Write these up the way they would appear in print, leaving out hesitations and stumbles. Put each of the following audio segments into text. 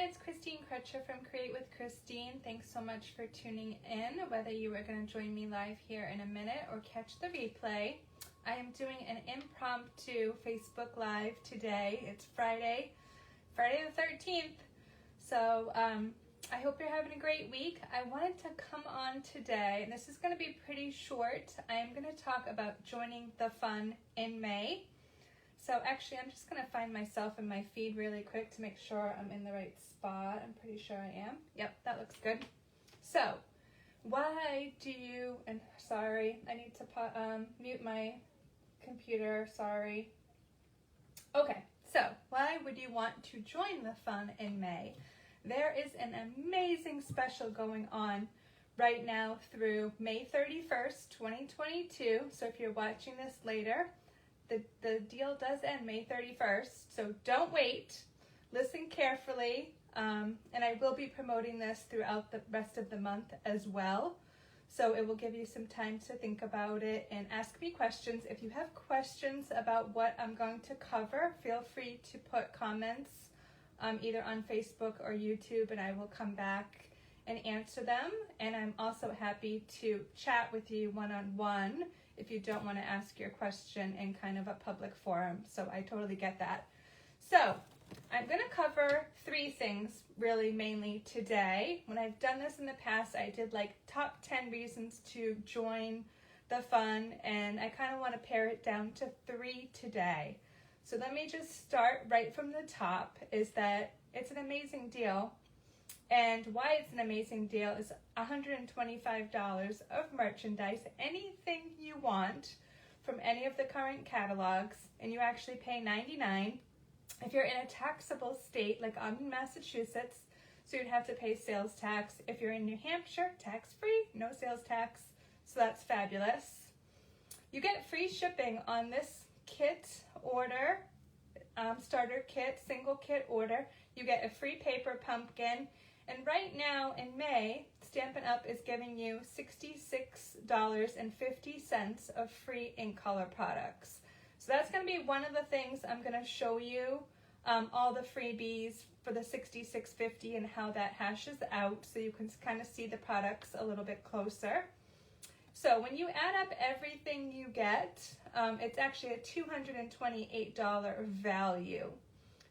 it's Christine Crutcher from Create with Christine. Thanks so much for tuning in, whether you are going to join me live here in a minute or catch the replay. I am doing an impromptu Facebook Live today. It's Friday the 13th. So I hope you're having a great week. I wanted to come on today, and this is going to be pretty short. I am going to talk about joining the fun in May. So actually, I'm just going to find myself in my feed really quick to make sure I'm in the right spot. I'm pretty sure I am. Yep, that looks good. So, why do you, and sorry, I need to mute my computer, sorry. Okay, so why would you want to join the fun in May? There is an amazing special going on right now through May 31st, 2022. So if you're watching this later, the deal does end May 31st, so don't wait. Listen carefully, and I will be promoting this throughout the rest of the month as well. So it will give you some time to think about it and ask me questions. If you have questions about what I'm going to cover, feel free to put comments either on Facebook or YouTube, and I will come back and answer them. And I'm also happy to chat with you one-on-one if you don't want to ask your question in kind of a public forum. So I totally get that. So I'm going to cover 3 things really mainly today. When I've done this in the past, I did like top 10 reasons to join the fun, and I kind of want to pare it down to 3 today. So let me just start right from the top, is that it's an amazing deal. And why it's an amazing deal is $125 of merchandise, anything you want from any of the current catalogs, and you actually pay $99. If you're in a taxable state, like I'm in Massachusetts, so you'd have to pay sales tax. If you're in New Hampshire, tax-free, no sales tax, so that's fabulous. You get free shipping on this kit order, starter kit, single kit order. You get a free paper pumpkin. And right now in May, Stampin' Up! Is giving you $66.50 of free ink color products. So that's going to be one of the things I'm going to show you, all the freebies for the $66.50 and how that hashes out so you can kind of see the products a little bit closer. So when you add up everything you get, it's actually a $228 value.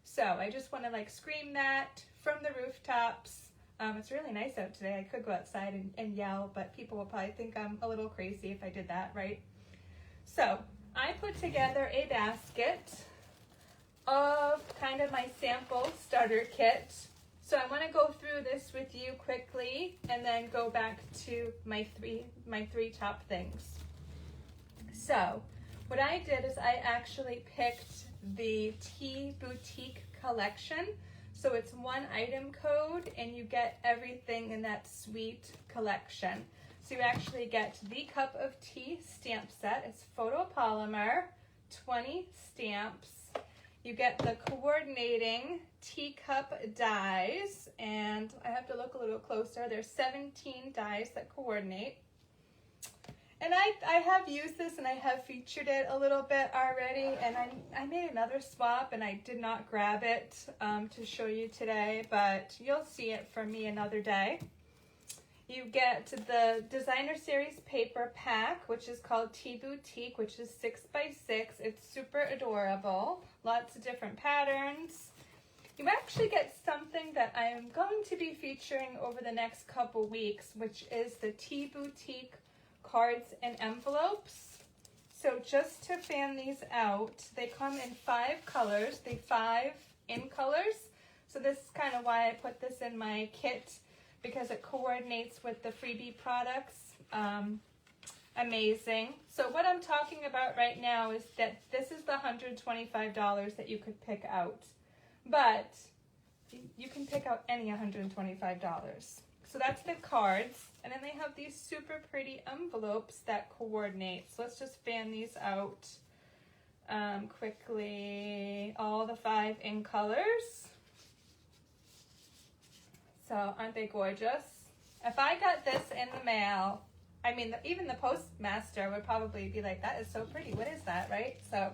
So I just want to like scream that from the rooftops. It's really nice out today. I could go outside and yell, but people will probably think I'm a little crazy if I did that, right? So I put together a basket of kind of my sample starter kit. So I want to go through this with you quickly and then go back to my three top things. So what I did is I actually picked the Tea Boutique collection. So it's one item code and you get everything in that sweet collection. So you actually get the cup of tea stamp set. It's photopolymer, 20 stamps. You get the coordinating teacup dies, and I have to look a little closer. There's 17 dies that coordinate. And I have used this and I have featured it a little bit already, and I made another swap and I did not grab it to show you today, but you'll see it from me another day. You get the Designer Series paper pack, which is called Tea Boutique, which is 6x6. It's super adorable. Lots of different patterns. You actually get something that I am going to be featuring over the next couple weeks, which is the Tea Boutique cards and envelopes. So just to fan these out, they come in 5 colors, the 5 in colors. So this is kind of why I put this in my kit, because it coordinates with the freebie products. Amazing. So what I'm talking about right now is that this is the $125 that you could pick out, but you can pick out any $125. So that's the cards, and then they have these super pretty envelopes that coordinate. So let's just fan these out quickly. All the 5 in colors. So aren't they gorgeous? If I got this in the mail, I mean, even the postmaster would probably be like, that is so pretty. What is that, right? So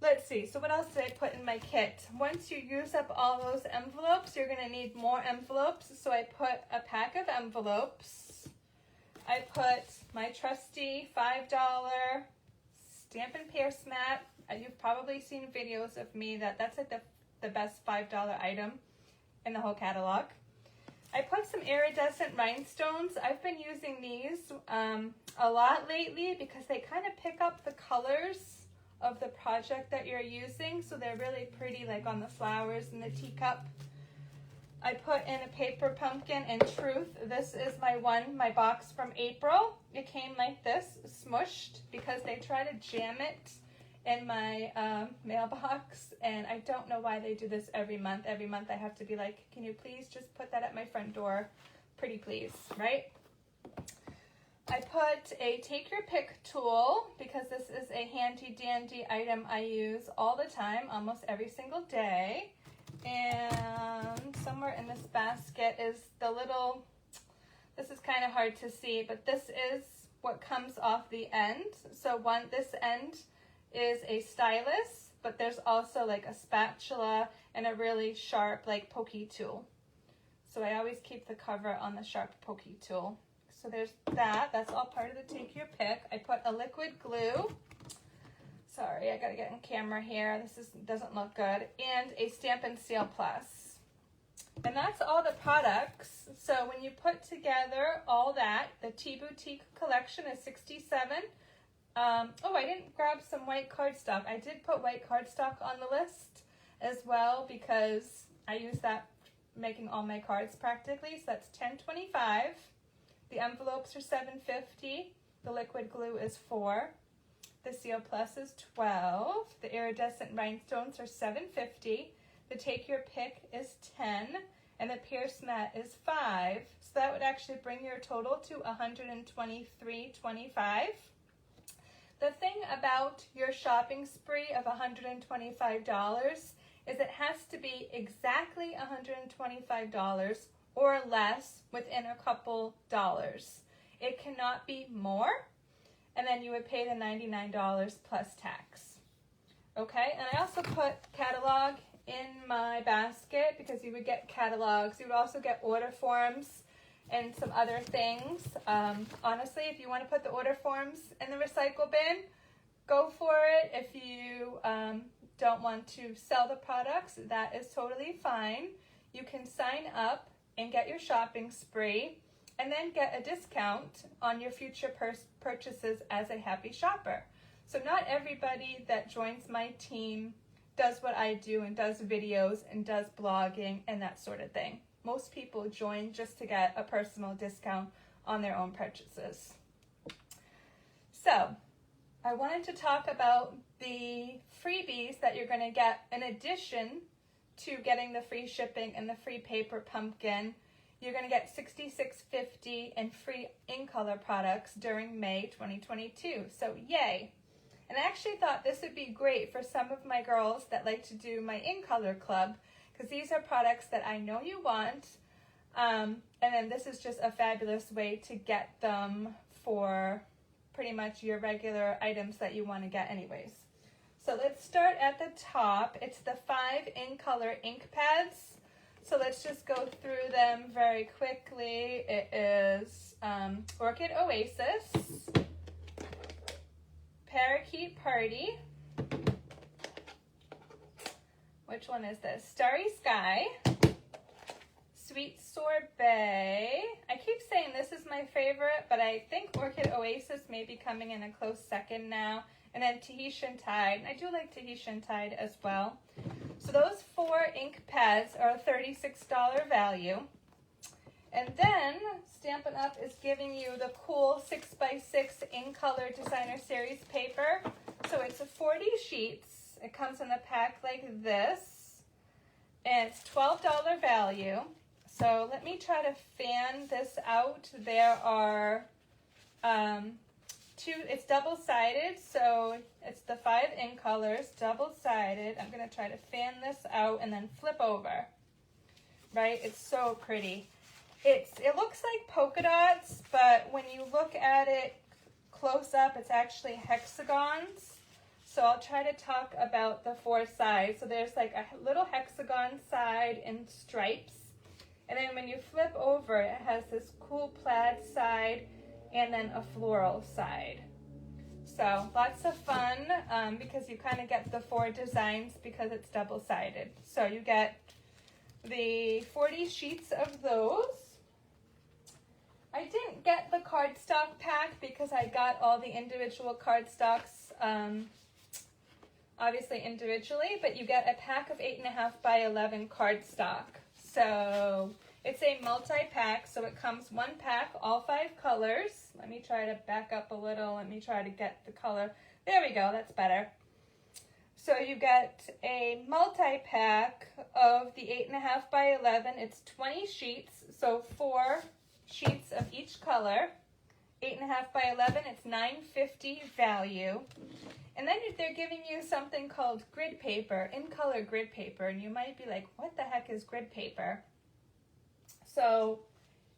let's see, so what else did I put in my kit? Once you use up all those envelopes, you're gonna need more envelopes. So I put a pack of envelopes. I put my trusty $5 Stampin' Pierce mat. You've probably seen videos of me that's like the best $5 item in the whole catalog. I put some iridescent rhinestones. I've been using these a lot lately because they kind of pick up the colors of the project that you're using, so they're really pretty, like on the flowers and the teacup. I put in a paper pumpkin and truth. This is my box from April. It came like this, smushed, because they try to jam it in my mailbox, and I don't know why they do this every month. Every month I have to be like, can you please just put that at my front door? Pretty please, right? I put a take your pick tool because this is a handy dandy item I use all the time, almost every single day. And somewhere in this basket is the little, this is kind of hard to see, but this is what comes off the end. So this end is a stylus, but there's also like a spatula and a really sharp like pokey tool. So I always keep the cover on the sharp pokey tool. So there's that. That's all part of the take your pick. I put a liquid glue. Sorry, I gotta get in camera here. This doesn't look good. And a Stampin' Seal Plus. And that's all the products. So when you put together all that, the Tea Boutique collection is $67. Oh, I didn't grab some white cardstock. I did put white cardstock on the list as well because I use that making all my cards practically. So that's $10.25. The envelopes are $7.50. The liquid glue is $4. The Seal Plus is $12. The iridescent rhinestones are $7.50. The Take Your Pick is $10. And the Pierce mat is $5. So that would actually bring your total to $123.25. The thing about your shopping spree of $125 is it has to be exactly $125 or less within a couple dollars. It cannot be more, and then you would pay the $99 plus tax. Okay, and I also put catalog in my basket because you would get catalogs. You would also get order forms and some other things. Honestly, if you want to put the order forms in the recycle bin, go for it. If you don't want to sell the products, that is totally fine. You can sign up and get your shopping spree and then get a discount on your future purchases as a happy shopper. So not everybody that joins my team does what I do and does videos and does blogging and that sort of thing. Most people join just to get a personal discount on their own purchases. So I wanted to talk about the freebies that you're going to get in addition to getting the free shipping and the free paper pumpkin. You're going to get $66.50 and free in-color products during May 2022. So yay! And I actually thought this would be great for some of my girls that like to do my in-color club, because these are products that I know you want, and then this is just a fabulous way to get them for pretty much your regular items that you want to get anyways. So let's start at the top. It's the 5 in-color ink pads. So let's just go through them very quickly. It is Orchid Oasis, Parakeet Party. Which one is this? Starry Sky, Sweet Sorbet. I keep saying this is my favorite, but I think Orchid Oasis may be coming in a close second now. And then Tahitian Tide. I do like Tahitian Tide as well. So those 4 ink pads are a $36 value. And then Stampin' Up! Is giving you the cool 6x6 in-color designer series paper. So it's 40 sheets. It comes in a pack like this. And it's $12 value. So let me try to fan this out. There are it's double-sided, so it's the 5 ink colors, double-sided. I'm going to try to fan this out and then flip over, right? It's so pretty. It looks like polka dots, but when you look at it close up, it's actually hexagons. So I'll try to talk about the 4 sides. So there's like a little hexagon side in stripes. And then when you flip over, it has this cool plaid side and then a floral side. So lots of fun because you kind of get the 4 designs because it's double-sided. So you get the 40 sheets of those. I didn't get the cardstock pack because I got all the individual cardstocks obviously individually, but you get a pack of 8.5 by 11 cardstock. So it's a multi-pack, so it comes 1 pack, all 5 colors. Let me try to back up a little. Let me try to get the color. There we go, that's better. So you get a multi-pack of the 8.5 by 11. It's 20 sheets, so 4 sheets of each color. 8.5 by 11, it's $9.50 value. And then they're giving you something called grid paper, in color grid paper, and you might be like, what the heck is grid paper? So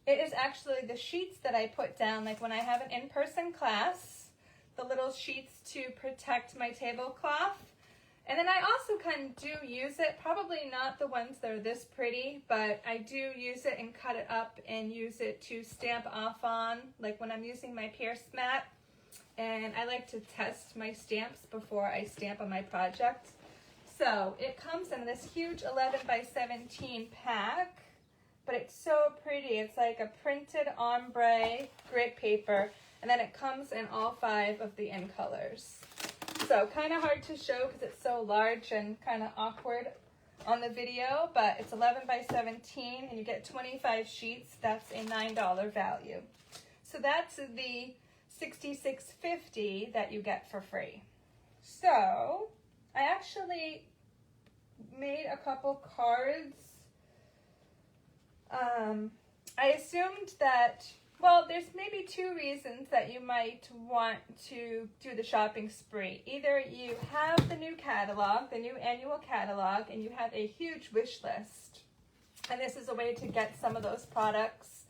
it is actually the sheets that I put down, like when I have an in-person class, the little sheets to protect my tablecloth. And then I also kind of do use it, probably not the ones that are this pretty, but I do use it and cut it up and use it to stamp off on, like when I'm using my Pierce mat. And I like to test my stamps before I stamp on my project. So it comes in this huge 11 by 17 pack, but it's so pretty. It's like a printed ombre grid paper, and then it comes in all 5 of the in colors. So kind of hard to show because it's so large and kind of awkward on the video, but it's 11 by 17 and you get 25 sheets. That's a $9 value. So that's the $66.50 that you get for free. So I actually made a couple cards. I assumed that, well, there's maybe 2 reasons that you might want to do the shopping spree. Either you have the new catalog, the new annual catalog, and you have a huge wish list. And this is a way to get some of those products,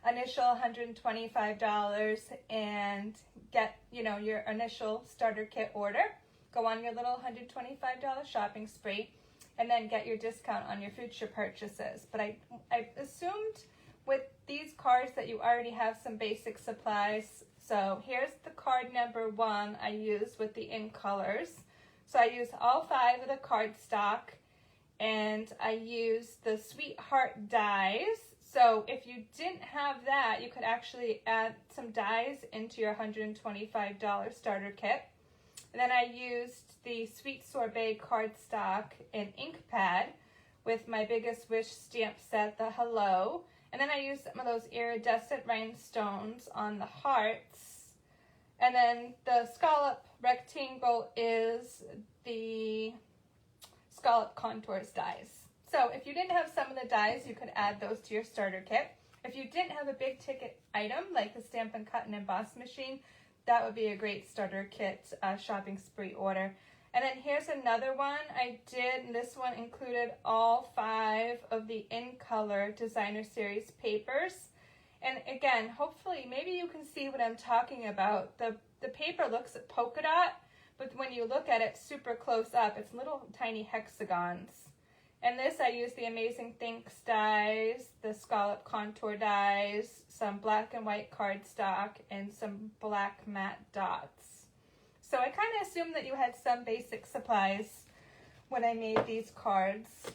initial $125, and get, you know, your initial starter kit order. Go on your little $125 shopping spree, and then get your discount on your future purchases. But I assumed with these cards that you already have some basic supplies. So here's the card number 1 I use with the in colors. So I use all 5 of the cardstock, and I use the Sweetheart dies. So if you didn't have that, you could actually add some dies into your $125 starter kit. And then I used the Sweet Sorbet cardstock and ink pad with my Biggest Wish stamp set, the Hello. And then I used some of those iridescent rhinestones on the hearts. And then the scallop rectangle is the scallop contours dies. So if you didn't have some of the dies, you could add those to your starter kit. If you didn't have a big ticket item like the Stampin' Cut Emboss Machine, that would be a great starter kit shopping spree order. And then here's another one I did, and this one included all 5 of the in color designer series papers. And again, hopefully, maybe you can see what I'm talking about. The paper looks at polka dot, but when you look at it super close up, it's little tiny hexagons. And this, I use the Amazing Thinks dies, the scallop contour dies, some black and white cardstock, and some black matte dots. So I kind of assumed that you had some basic supplies when I made these cards.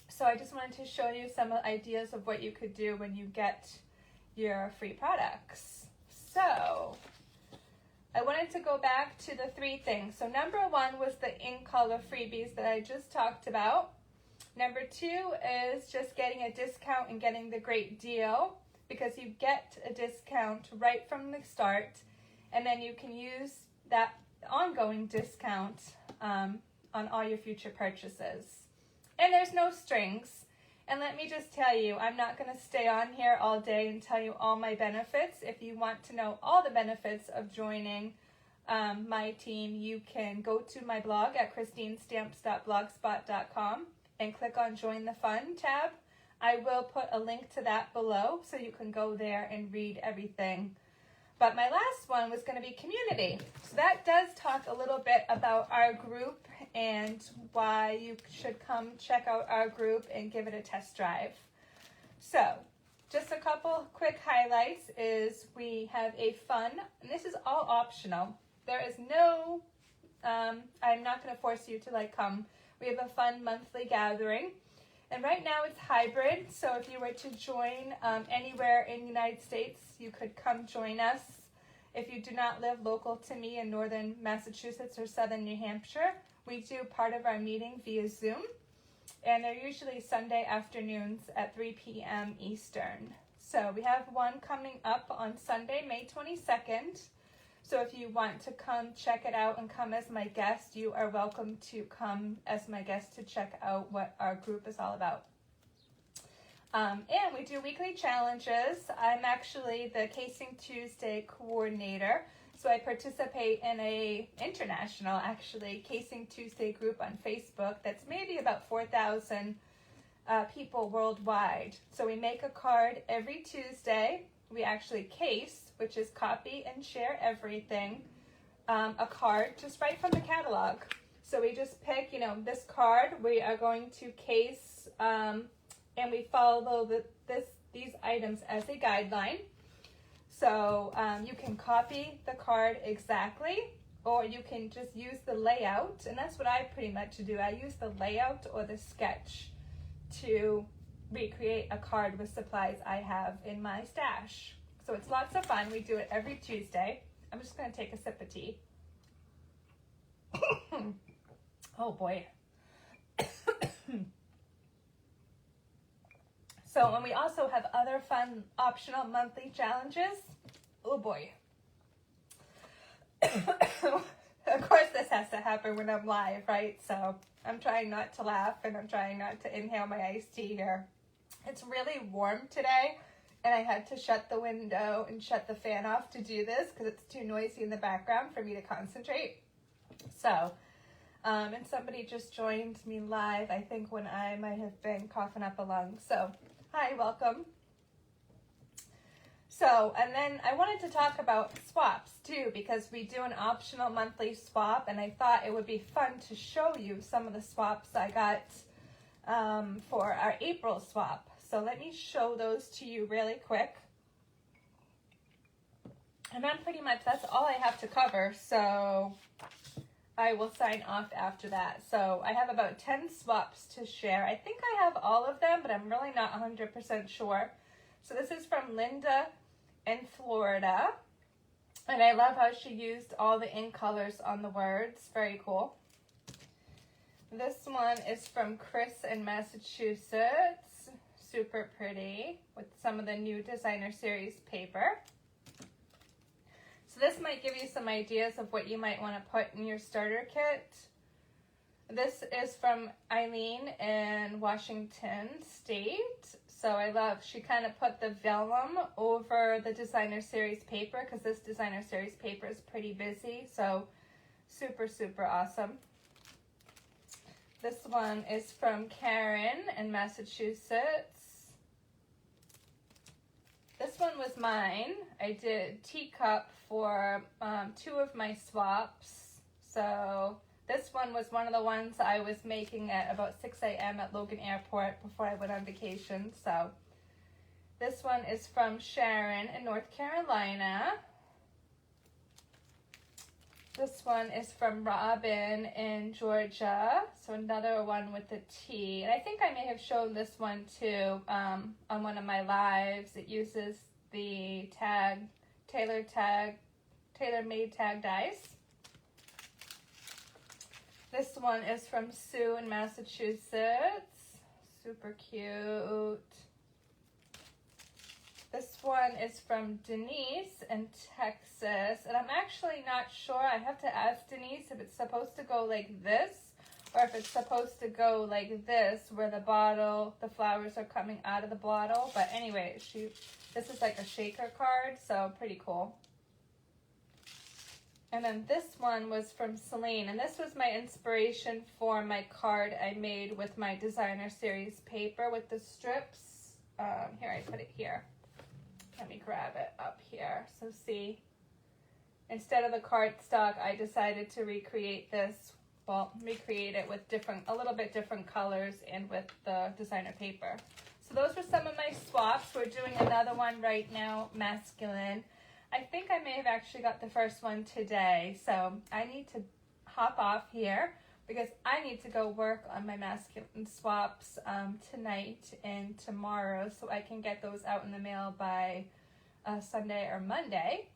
So I just wanted to show you some ideas of what you could do when you get your free products. So I wanted to go back to the 3 things. So number 1 was the in color freebies that I just talked about. Number 2 is just getting a discount and getting the great deal, because you get a discount right from the start, and then you can use that ongoing discount on all your future purchases. And there's no strings. And let me just tell you, I'm not going to stay on here all day and tell you all my benefits. If you want to know all the benefits of joining my team, you can go to my blog at christinestamps.blogspot.com and click on Join the Fun tab. I will put a link to that below so you can go there and read everything. But my last one was going to be community. So that does talk a little bit about our group and why you should come check out our group and give it a test drive. So just a couple quick highlights is we have a fun, and this is all optional. There is no, I'm not going to force you to like come. We have a fun monthly gathering. And right now it's hybrid, so if you were to join anywhere in the United States, you could come join us. If you do not live local to me in northern Massachusetts or southern New Hampshire, we do part of our meeting via Zoom, and they're usually Sunday afternoons at 3 p.m. Eastern. So we have one coming up on Sunday, May 22nd. So if you want to come check it out and come as my guest, you are welcome to come as my guest to check out what our group is all about. And we do weekly challenges. I'm actually the Casing Tuesday coordinator. So I participate in a international, actually, Casing Tuesday group on Facebook that's maybe about 4,000 people worldwide. So we make a card every Tuesday. We actually case, which is copy and share everything, a card just right from the catalog. So we just pick, this card we are going to case, and we follow these items as a guideline. So you can copy the card exactly, or you can just use the layout, and that's what I pretty much do. I use the layout or the sketch to recreate a card with supplies I have in my stash. So it's lots of fun. We do it every Tuesday. I'm just going to take a sip of tea. Oh boy. So, and we also have other fun optional monthly challenges. Oh boy. Of course this has to happen when I'm live, right? So I'm trying not to laugh and I'm trying not to inhale my iced tea here. It's really warm today, and I had to shut the window and shut the fan off to do this because it's too noisy in the background for me to concentrate. So, and somebody just joined me live, I think, when I might have been coughing up a lung. So, hi, welcome. So, and then I wanted to talk about swaps too, because we do an optional monthly swap, and I thought it would be fun to show you some of the swaps I got for our April swap. So let me show those to you really quick. And then pretty much that's all I have to cover, so I will sign off after that. So I have about 10 swaps to share. I think I have all of them, but I'm really not 100% sure. So this is from Linda in Florida. And I love how she used all the ink colors on the words. Very cool. This one is from Chris in Massachusetts. Super pretty with some of the new designer series paper. So this might give you some ideas of what you might want to put in your starter kit. This is from Eileen in Washington State. So I love, she kind of put the vellum over the designer series paper because this designer series paper is pretty busy. So super, super awesome. This one is from Karen in Massachusetts. This one was mine. I did teacup for 2 of my swaps. So this one was one of the ones I was making at about 6 a.m. at Logan Airport before I went on vacation. So this one is from Sharon in North Carolina. This one is from Robin in Georgia. So another one with the T. And I think I may have shown this one too on one of my lives. It uses the tailor-made tag dies. This one is from Sue in Massachusetts. Super cute. This one is from Denise in Texas, and I'm actually not sure. I have to ask Denise if it's supposed to go like this, or if it's supposed to go like this, where the flowers are coming out of the bottle. But anyway, this is like a shaker card, so pretty cool. And then this one was from Celine, and this was my inspiration for my card I made with my designer series paper with the strips. Here, I put it here. let me grab it up here. So see, instead of the cardstock, I decided to recreate this, well, recreate it with a little bit different colors and with the designer paper. So those were some of my swaps. We're doing another one right now, masculine. I think I may have actually got the first one today, so I need to hop off here because I need to go work on my masculine swaps tonight and tomorrow so I can get those out in the mail by Sunday or Monday.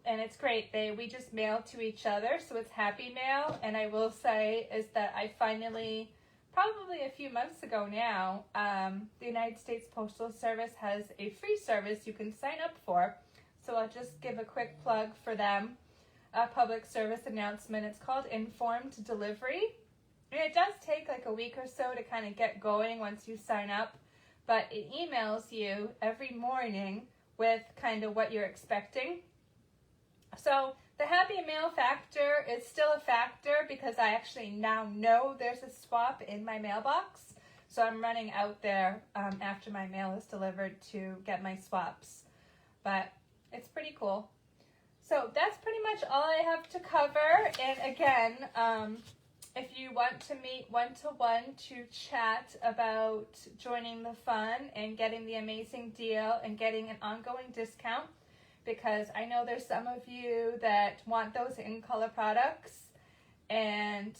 And it's great. We just mail to each other, so it's happy mail. And I will say is that I finally, probably a few months ago now, the United States Postal Service has a free service you can sign up for. So I'll just give a quick plug for them. A public service announcement. It's called Informed Delivery. And it does take like a week or so to kind of get going once you sign up. But it emails you every morning with kind of what you're expecting. So the happy mail factor is still a factor because I actually now know there's a swap in my mailbox. So I'm running out there after my mail is delivered to get my swaps. But it's pretty cool. So that's pretty much all I have to cover. And again, if you want to meet one-to-one to chat about joining the fun and getting the amazing deal and getting an ongoing discount, because I know there's some of you that want those in color products. And,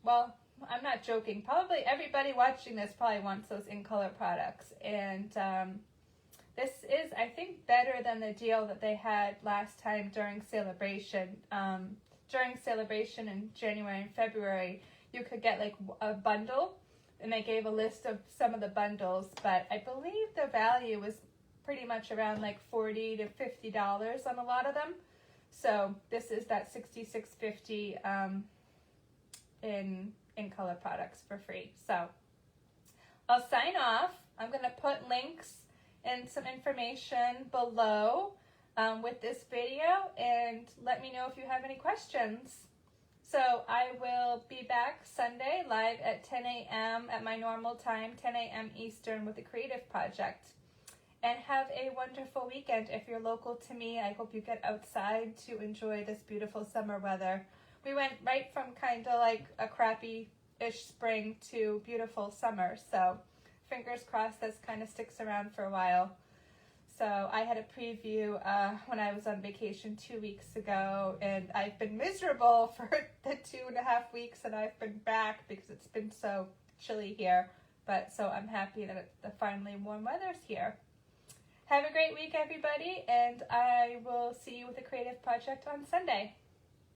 well, I'm not joking. Probably everybody watching this probably wants those in color products. And this is, I think, better than the deal that they had last time during Celebration. During Celebration in January and February, you could get like a bundle, and they gave a list of some of the bundles, but I believe the value was pretty much around like $40 to $50 on a lot of them. So this is that $66.50 in color products for free. So I'll sign off. I'm going to put links and some information below with this video, and let me know if you have any questions. So I will be back Sunday live at 10 a.m. at my normal time, 10 a.m. Eastern, with the Creative Project. And have a wonderful weekend. If you're local to me, I hope you get outside to enjoy this beautiful summer weather. We went right from kind of like a crappy-ish spring to beautiful summer. So fingers crossed this kind of sticks around for a while. So I had a preview when I was on vacation 2 weeks ago, and I've been miserable for the 2.5 weeks that I've been back because it's been so chilly here. But so I'm happy that the finally warm weather's here. Have a great week, everybody, and I will see you with the Creative Project on Sunday.